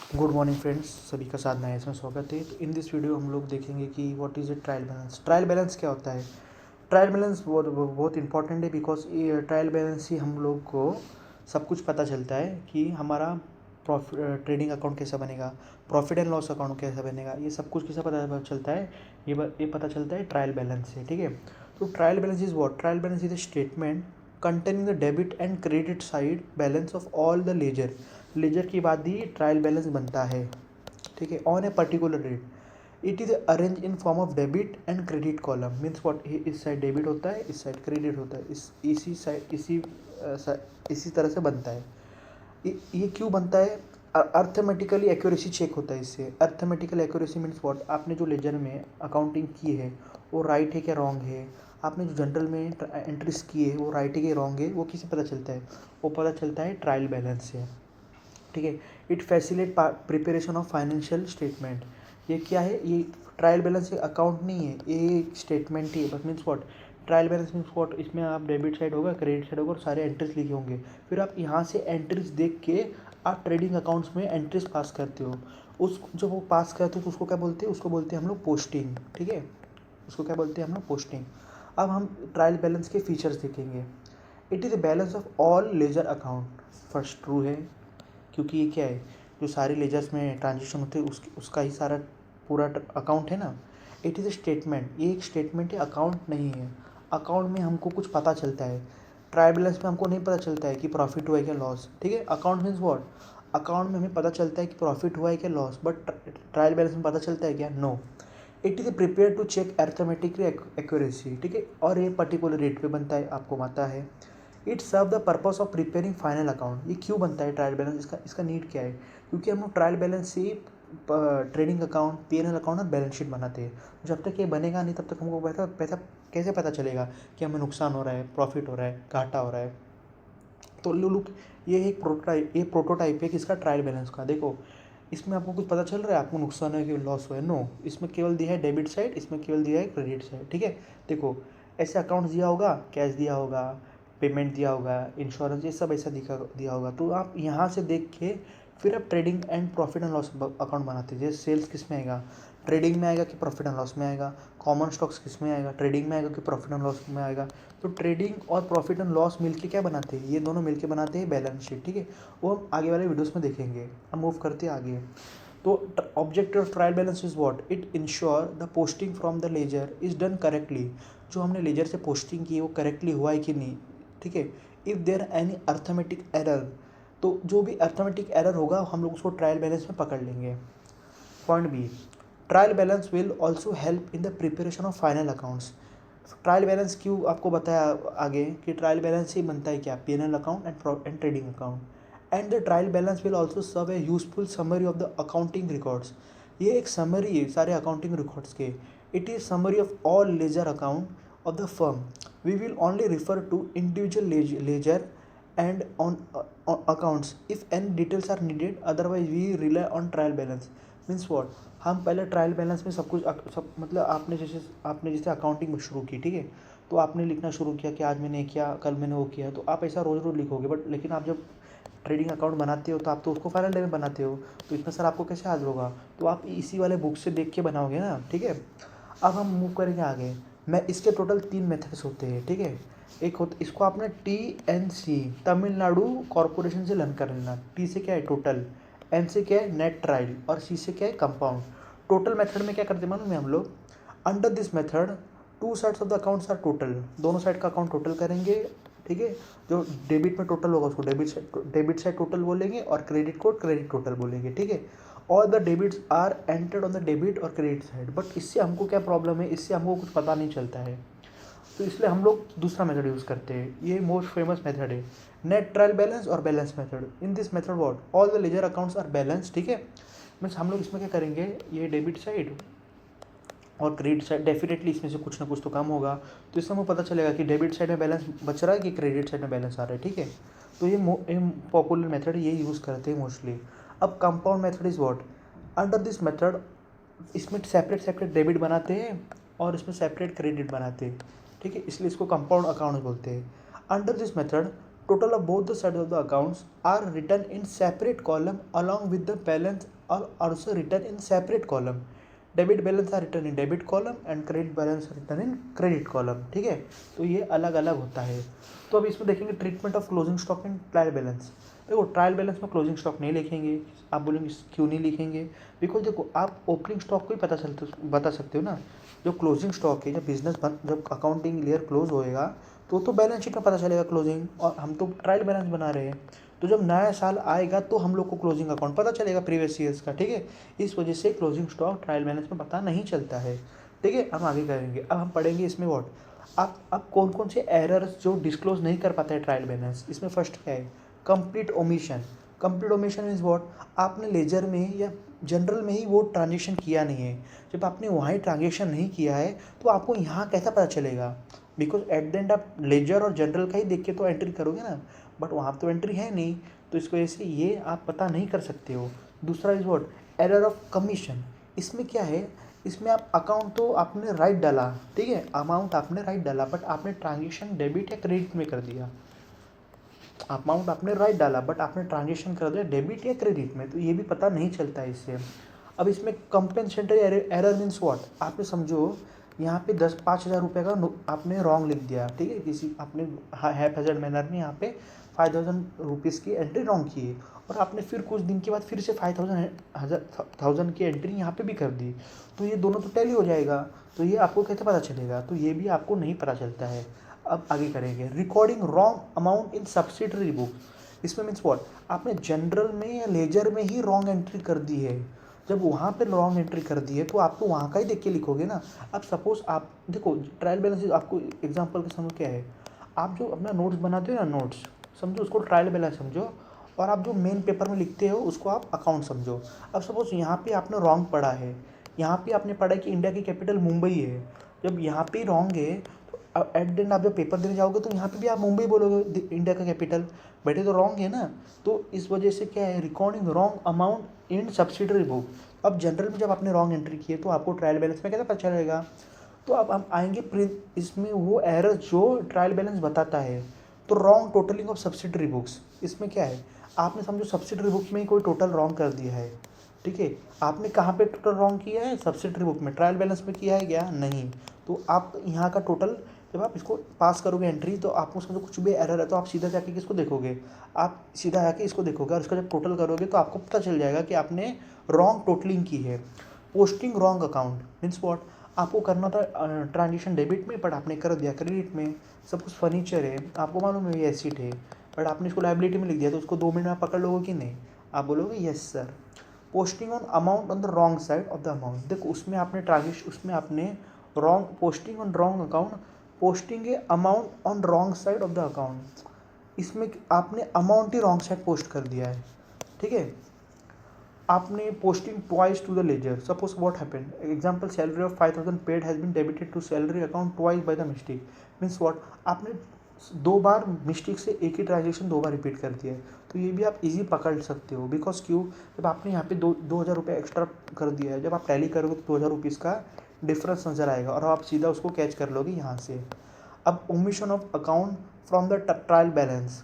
Good morning friends, सभी का साधना है इसमें स्वागत है। तो इन दिस वीडियो हम लोग देखेंगे कि what is a trial balance. Trial balance क्या होता है? ट्रायल बैलेंस बहुत इंपॉर्टेंट है, बिकॉज ये ट्रायल बैलेंस ही हम लोग को सब कुछ पता चलता है कि हमारा ट्रेडिंग अकाउंट कैसा बनेगा, प्रॉफिट एंड लॉस अकाउंट कैसा बनेगा, ये सब कुछ कैसा पता चलता है। ये पता चलता है ट्रायल बैलेंस से, ठीक है। तो trial balance is what? Trial balance is a statement containing the debit and credit side balance of all the ledger. Ledger की बाद ही ट्रायल बैलेंस बनता है, ठीक है। On a particular rate it is arrange in form of debit and credit column. Means what? इस side debit होता है, इस साइड क्रेडिट होता है, इसी साइड इसी तरह से बनता है। ये क्यों बनता है? अर्थमेटिकली एक्यूरेसी चेक होता है इससे। Arithmetical accuracy means what? आपने जो लेजर में अकाउंटिंग की है वो राइट है क्या रॉन्ग है, आपने जो जनरल में एंट्रीज की है वो राइट है क्या रॉन्ग है, वो किससे पता चलता है? वो पता चलता है ट्रायल बैलेंस से, ठीक है। It facilitate preparation of financial statement. ये क्या है? ये ट्रायल बैलेंस अकाउंट नहीं है, ये स्टेटमेंट ही है बस। Means what? Trial balance means what? इसमें आप डेबिट साइड होगा, क्रेडिट साइड होगा और सारे एंट्रीज लिखे होंगे। फिर आप यहाँ से एंट्रीज देख के आप ट्रेडिंग अकाउंट्स में एंट्रीज पास करते हो। उस जब वो पास करते हो तो उसको क्या बोलते हैं? उसको बोलते हैं हम लोग पोस्टिंग, ठीक है। उसको क्या बोलते हैं हम लोग? पोस्टिंग। अब हम ट्रायल बैलेंस के फीचर्स देखेंगे। It is a balance of all ledger account. First true है, क्योंकि ये क्या है? जो सारे लेजर्स में ट्रांजेक्शन होते हैं उसका ही सारा पूरा अकाउंट है ना। इट इज़ ए स्टेटमेंट, ये एक स्टेटमेंट है, अकाउंट नहीं है। अकाउंट में हमको कुछ पता चलता है, ट्रायल बैलेंस में हमको नहीं पता चलता है कि प्रॉफिट हुआ है क्या लॉस, ठीक है। Account means what? अकाउंट में हमें पता चलता है कि प्रॉफिट हुआ है क्या लॉस, बट ट्रायल बैलेंस में पता चलता है क्या? No. It is prepare to check arithmetically accuracy, ठीक है। और ये पर्टिकुलर रेट पे बनता है, आपको पता है। It serve the purpose of preparing final account. ये क्यों बनता है ट्रायल बैलेंस? इसका नीड क्या है? क्योंकि हम लोग ट्रायल बैलेंस से ट्रेडिंग अकाउंट, पीएनएल अकाउंट और बैलेंस शीट बनाते हैं। जब तक ये बनेगा नहीं तब तक हमको पैसा पैसा कैसे पता चलेगा कि हमें नुकसान हो रहा है, प्रॉफिट हो रहा है, घाटा हो रहा है। तो लुक, ये एक प्रोटोटाइप है किसका? ट्रायल बैलेंस का। देखो, इसमें आपको कुछ पता चल रहा है आपको नुकसान है कि लॉस हुआ है? नो। इसमें केवल दिया है डेबिट साइड, इसमें केवल दिया है क्रेडिट साइड, ठीक है। देखो, ऐसे अकाउंट दिया होगा, कैश दिया होगा, पेमेंट दिया होगा, इंश्योरेंस, ये सब ऐसा दिया होगा। तो आप यहाँ से देख के फिर आप trading and profit and loss account बनाते हैं। जैसे सेल्स किस में आएगा? ट्रेडिंग में आएगा कि प्रॉफिट एंड लॉस में आएगा? कॉमन स्टॉक्स किस में आएगा? ट्रेडिंग में आएगा कि प्रॉफिट एंड लॉस में आएगा? तो ट्रेडिंग और प्रॉफिट एंड लॉस मिलके क्या बनाते हैं? ये दोनों मिलके बनाते हैं बैलेंस शीट, ठीक है। वो हम आगे वाले वीडियोस में देखेंगे। हम मूव करते हैं आगे। तो objective of trial balance is what? It ensure the posting from the ledger is done correctly. जो हमने लेजर से पोस्टिंग की है वो करेक्टली हुआ है कि नहीं, ठीक है। If there any arithmetic error, तो जो भी अर्थमेटिक एरर होगा हम लोग उसको ट्रायल बैलेंस में पकड़ लेंगे। Point B, trial balance will also help in the preparation of final accounts. Trial balance क्यों आपको बताया आगे कि ट्रायल बैलेंस ही बनता है क्या? PNL account and trading account. And the trial balance will also serve a useful summary of the accounting records. ये एक समरी है सारे अकाउंटिंग रिकॉर्ड्स के। It is summary of all ledger account of the firm. We will only refer to individual ledger and on accounts if any details are needed, otherwise we rely on trial balance. Means what? हम पहले trial balance में सब कुछ सब मतलब आपने जैसे accounting में शुरू की, ठीक है। तो आपने लिखना शुरू किया कि आज मैंने किया, कल मैंने वो किया, तो आप ऐसा रोज़ रोज़ लिखोगे। बट लेकिन आप जब ट्रेडिंग अकाउंट बनाते हो तो आप तो उसको फाइनल डे में बनाते हो, तो इतना सारा आपको कैसे याद होगा? तो आप इसी वाले बुक से देख के बनाओगे ना, ठीक है। अब हम मूव करेंगे आगे। मैं इसके टोटल 3 मेथड्स होते हैं, ठीक है। एक होता, इसको आपने TNC, तमिलनाडु कॉरपोरेशन से लर्न कर लेना। T से क्या है? टोटल, N से क्या है? नेट ट्रायल, और C से क्या है? कंपाउंड। टोटल मेथड में क्या करते हैं मालूम है हम लोग? Under this method two sides of the accounts are total. दोनों साइड का अकाउंट टोटल करेंगे, ठीक है। जो डेबिट में टोटल होगा उसको डेबिट साइड टोटल बोलेंगे, और क्रेडिट को क्रेडिट टोटल बोलेंगे, ठीक है। All the debits are entered on the debit और क्रेडिट साइड। बट इससे हमको क्या प्रॉब्लम है? इससे हमको कुछ पता नहीं चलता है, तो इसलिए हम लोग दूसरा मेथड यूज़ करते हैं। ये मोस्ट फेमस मेथड है, नेट ट्रायल बैलेंस और balance method. In this method what? All the ledger accounts are balance, ठीक है। मीन्स हम लोग इसमें क्या करेंगे? ये डेबिट साइड और क्रेडिट साइड, डेफिनेटली इसमें से कुछ ना कुछ तो कम होगा। तो इससे हमें पता चलेगा कि डेबिट साइड में बैलेंस बच रहा है कि क्रेडिट साइड में बैलेंस आ रहा है, ठीक है। तो ये पॉपुलर मेथड ये यूज़ करते हैं मोस्टली। अब compound method is what? Under this method, इसमें सेपरेट सेपरेट डेबिट बनाते हैं और इसमें सेपरेट क्रेडिट बनाते हैं, ठीक है। इसलिए इसको कंपाउंड अकाउंट बोलते हैं। Under this method total of both the sides of the accounts are written in separate column along with the balance are also written in separate column. Debit balance are written in debit column and credit balance written in credit column, ठीक है। तो ये अलग अलग होता है। तो अब इसमें देखेंगे treatment of closing stock and trial balance. देखो ट्रायल बैलेंस में क्लोजिंग स्टॉक नहीं लिखेंगे, आप बोलेंगे क्यों नहीं लिखेंगे, बिकॉज देखो आप ओपनिंग स्टॉक को ही बता सकते हो ना। जो क्लोजिंग स्टॉक है, जब बिजनेस जब अकाउंटिंग ईयर क्लोज होएगा तो बैलेंस शीट में पता चलेगा क्लोजिंग, और हम तो ट्रायल बैलेंस बना रहे हैं। तो जब नया साल आएगा तो हम लोग को क्लोजिंग अकाउंट पता चलेगा प्रीवियस ईयर्स का, ठीक है। इस वजह से क्लोजिंग स्टॉक ट्रायल बैलेंस में पता नहीं चलता है, ठीक है। हम आगे करेंगे, अब हम पढ़ेंगे इसमें व्हाट अब कौन कौन से एरर्स जो डिस्क्लोज नहीं कर पाता है ट्रायल बैलेंस। इसमें फर्स्ट क्या है, complete omission. Complete omission means what, आपने लेजर में या जनरल में ही वो ट्रांजेक्शन किया नहीं है। जब आपने वहाँ ही ट्रांजेक्शन नहीं किया है तो आपको यहाँ कैसा पता चलेगा, बिकॉज एट द एंड आप लेजर और जनरल का ही देख के तो एंट्री करोगे ना, बट वहाँ तो एंट्री है नहीं, तो इस वजह से ये आप पता नहीं कर सकते हो। दूसरा is what, error of commission. इसमें क्या है, इसमें आप अकाउंट तो आपने राइट डाला, ठीक है, अमाउंट आपने राइट डाला, बट आपने ट्रांजेक्शन डेबिट या क्रेडिट में कर दिया। अमाउंट आपने राइट डाला बट आपने ट्रांजेक्शन कर दिया डेबिट या क्रेडिट में, तो ये भी पता नहीं चलता है इससे। अब इसमें कंपेंसेटरी एरर मीन्स व्हाट, आपने समझो यहाँ पे 5,000 रुपये का आपने रॉन्ग लिख दिया, ठीक है, किसी आपने हैप्पीजेंट मैनर में यहाँ पे 5,000 रुपीज़ की एंट्री रॉन्ग की है, और आपने फिर कुछ दिन के बाद फिर से 5,000 की एंट्री यहाँ पे भी कर दी, तो ये दोनों तो टैली हो जाएगा। तो ये आपको कैसे पता चलेगा, तो ये भी आपको नहीं पता चलता है। अब आगे करेंगे, recording wrong amount in subsidiary book. इसमें मीन्स व्हाट, आपने जनरल में या लेजर में ही रॉन्ग एंट्री कर दी है। जब वहाँ पे रॉन्ग एंट्री कर दी है तो आपको वहाँ का ही देख के लिखोगे ना। अब सपोज आप देखो ट्रायल बैलेंस, आपको एग्जांपल के समझ क्या है, आप जो अपना नोट्स बनाते हो ना, नोट्स समझो उसको ट्रायल बैलेंस समझो, और आप जो मेन पेपर में लिखते हो उसको आप अकाउंट समझो। अब सपोज यहाँ पे आपने रॉन्ग पढ़ा है, यहाँ पे आपने पढ़ा है कि इंडिया की कैपिटल मुंबई है, जब यहाँ पे रॉन्ग है तो एट द एंड आप जब पेपर देने जाओगे तो यहाँ पे भी आप मुंबई बोलोगे इंडिया का कैपिटल, बैठे तो रॉन्ग है ना। तो इस वजह से क्या है, recording wrong amount in subsidiary book. अब जनरल में जब आपने रॉन्ग एंट्री की है तो आपको ट्रायल बैलेंस में कैसे पता चलेगा। तो अब हम आएंगे इसमें वो एरर जो ट्रायल बैलेंस बताता है, तो wrong totalling of subsidiary books. इसमें क्या है, आपने समझो सब्सिडरी बुक में ही कोई टोटल रॉन्ग कर दिया है, ठीक है, आपने कहाँ पे टोटल रॉन्ग किया है, सब्सिडरी बुक में, ट्रायल बैलेंस में किया है क्या, नहीं। तो आप यहाँ का टोटल जब आप इसको पास करोगे एंट्री, तो आपको समझो कुछ भी एरर है तो आप सीधा जाके किसको देखोगे, आप सीधा जाके इसको देखोगे, और इसका जब टोटल करोगे तो आपको पता चल जाएगा कि आपने रॉन्ग टोटलिंग की है। Posting wrong account means what, आपको करना था ट्रांजेक्शन डेबिट में बट आपने कर दिया क्रेडिट में। सपोज फर्नीचर है, आपको मालूम है ये एसेट है, बट आपने इसको लाइबिलिटी में लिख दिया, तो उसको 2 मिनट में आप पकड़ लोगे कि नहीं, आप बोलोगे yes sir. Posting on amount on the wrong side of the amount, देखो उसमें आपने ट्रांजेक्शन, उसमें आपने wrong posting on wrong account, posting a amount on wrong side of the account, इसमें आपने अमाउंट ही रॉन्ग साइड पोस्ट कर दिया है, ठीक है। आपने posting twice to the ledger, suppose what happened, example salary of 5,000 paid has been debited to salary account twice by the mistake. Means what, आपने 2 बार मिस्टेक से एक ही ट्रांजेक्शन 2 बार रिपीट कर दिया है, तो ये भी आप इजी पकड़ सकते हो। बिकॉज क्यों, जब आपने यहाँ पे 2,000 रुपये एक्स्ट्रा कर दिया है, जब आप टैली करोगे तो 2,000 रुपीज़ का डिफरेंस नज़र आएगा और आप सीधा उसको कैच कर लोगे यहाँ से। अब omission of account from the trial balance,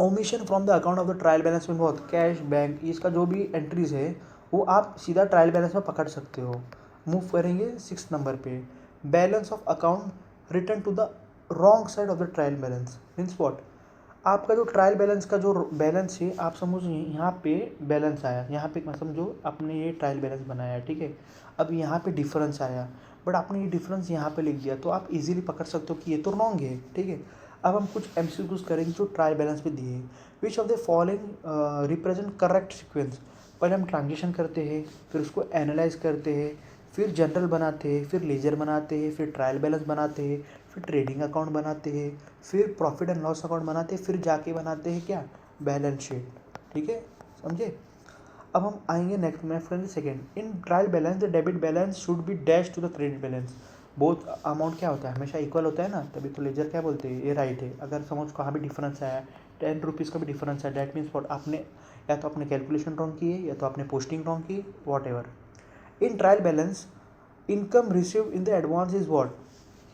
omission from the account of the trial balance में बहुत कैश बैंक, इसका जो भी एंट्रीज है वो आप सीधा ट्रायल बैलेंस में पकड़ सकते हो। मूव करेंगे 6 नंबर पे, balance of account written to the wrong side of the trial balance means what, आपका जो ट्रायल बैलेंस का जो बैलेंस है, आप समझो यहाँ पे बैलेंस आया, यहाँ पे मैं समझो आपने ये ट्रायल बैलेंस बनाया, ठीक है। अब यहाँ पे डिफरेंस आया, बट आपने ये डिफरेंस यहाँ पे लिख दिया, तो आप इजीली पकड़ सकते हो कि ये तो रॉन्ग है, ठीक है। अब हम कुछ एमसीक्यूज करेंगे जो ट्रायल बैलेंस पे दिए, which of the following represent correct sequence. पहले हम ट्रांजेक्शन करते हैं, फिर उसको एनालाइज करते हैं, फिर जनरल बनाते हैं, फिर लेजर बनाते हैं, फिर ट्रायल बैलेंस बनाते हैं, फिर ट्रेडिंग अकाउंट बनाते हैं, फिर प्रॉफिट एंड लॉस अकाउंट बनाते हैं, फिर जाके बनाते हैं क्या, बैलेंस शीट, ठीक है, समझे। अब हम आएंगे नेक्स्ट में friend second, in trial balance the debit balance should be dash to the credit balance. Both amount क्या होता है, हमेशा इक्वल होता है ना, तभी तो लेजर क्या बोलते हैं, ये राइट है। अगर समझ कहाँ भी डिफरेंस आया, 10 रुपीज़ का भी डिफरेंस है, डैट मीन्स वॉट, आपने या तो आपने कैलकुलेशन रॉन्ग की है या तो आपने पोस्टिंग रॉन्ग की, what ever. In trial balance income receive in the advance is what,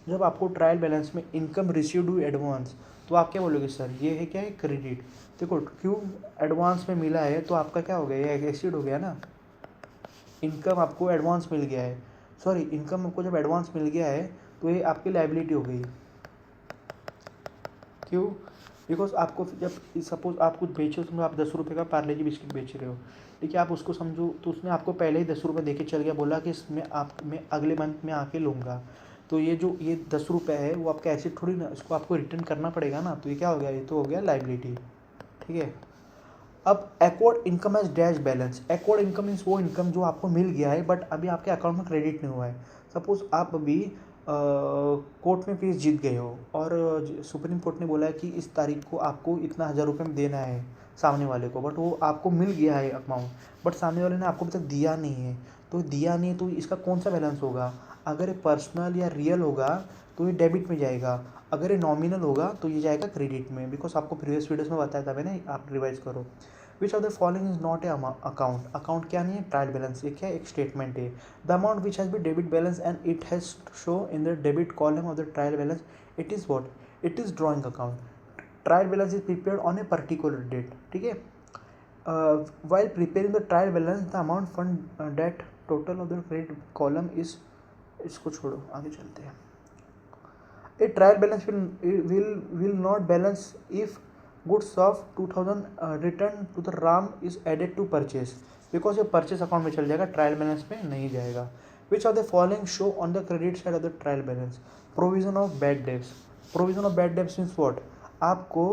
जब आपको ट्रायल बैलेंस में इनकम रिसीव्ड हुई एडवांस, तो आप क्या बोलोगे सर ये है क्या है क्रेडिट। देखो क्यों एडवांस में मिला है तो आपका क्या हो गया, ये एसिड हो गया ना। इनकम आपको एडवांस मिल गया है, सॉरी इनकम आपको जब एडवांस मिल गया है तो ये आपकी लाइबिलिटी हो गई। क्यों, बिकॉज आपको जब सपोज आप कुछ बेचो, समझो आप 10 रुपये का पार्ले जी बिस्किट बेच रहे हो, ठीक है, आप उसको समझो तो उसने आपको पहले ही 10 रुपये दे के चल गया, बोला कि इसमें आप मैं अगले मंथ में आके लूँगा। तो ये जो ये 10 रुपये है वो आपका एसिड थोड़ी ना, इसको आपको रिटर्न करना पड़ेगा ना। तो ये क्या हो गया, ये तो हो गया लाइबिलिटी। ठीक है, अब accrued income as dash balance. Accrued income means वो इनकम जो आपको मिल गया है बट अभी आपके अकाउंट में क्रेडिट नहीं हुआ है। सपोज आप अभी कोर्ट में केस जीत गए हो और सुप्रीम कोर्ट ने बोला है कि इस तारीख को आपको इतना 1000 रुपये में देना है सामने वाले को, बट वो आपको मिल गया है अमाउंट, बट सामने वाले ने आपको अभी तक दिया नहीं है। तो दिया नहीं है तो इसका कौन सा बैलेंस होगा, अगर ये पर्सनल या रियल होगा तो ये डेबिट में जाएगा, अगर ये नॉमिनल होगा तो ये जाएगा क्रेडिट में। बिकॉज आपको प्रीवियस वीडियोस में बताया था मैंने, आप रिवाइज करो। Which of the following is not a account. Account क्या नहीं है, ट्रायल बैलेंस। ये क्या एक स्टेटमेंट है। The amount which has be debit balance and it has show in the debit column of the trial balance, it is what, it is drawing account. Trial balance is prepared on a particular date. ठीक है, while preparing the trial balance the amount found that total of the credit column is, इसको छोड़ो आगे चलते हैं। A trial balance will not balance if goods of 2000 return to the RAM is added to purchase, because ये purchase account में चल जाएगा, trial balance में नहीं जाएगा। Which of the following show on the credit side of the trial balance? Provision of bad debts. Provision of bad debts means what? आपको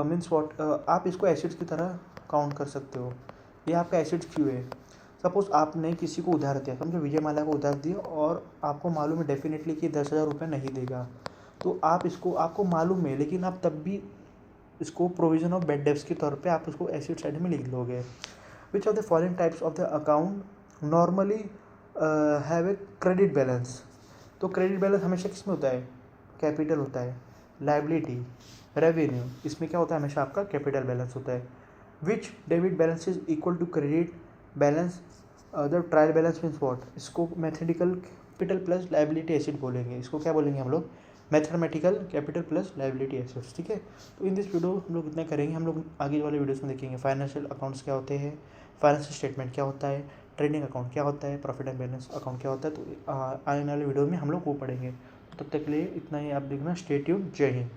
means what आप इसको एसिड्स की तरह काउंट कर सकते हो। ये आपका एसिड्स क्यों है, सपोज आपने किसी को उधार दिया, समझो विजय माल्या को उधार दिया और आपको मालूम है डेफिनेटली कि 10,000 रुपये नहीं देगा, तो आप इसको, आपको मालूम है लेकिन आप तब भी इसको प्रोविजन ऑफ बैड डेब्ट्स के तौर पे आप उसको एसिड साइड में लिख लोगे। Which of the following types of the account normally have a credit balance. तो क्रेडिट बैलेंस हमेशा किस में होता है, कैपिटल होता है। लाइबिलिटी, रेवेन्यू, इसमें क्या होता है, हमेशा आपका कैपिटल बैलेंस होता है। Which debit balance is equal to credit balance, the trial balance means what, इसको mathematical capital plus liability assets बोलेंगे। इसको क्या बोलेंगे हम लोग, mathematical capital plus liability assets. ठीक है, तो इन दिस वीडियो हम लोग इतना करेंगे। हम लोग आगे वाले वीडियोस में देखेंगे फाइनेंशियल अकाउंट्स क्या होते हैं, फाइनेंशियल स्टेटमेंट क्या होता है, ट्रेडिंग अकाउंट क्या होता है, प्रॉफिट एंड बैलेंस अकाउंट क्या होता है। तो आने वाले वीडियो में हम लोग वो पढ़ेंगे। तब तक के लिए इतना ही आप देखना, स्टे ट्यून्ड, जय हिंद।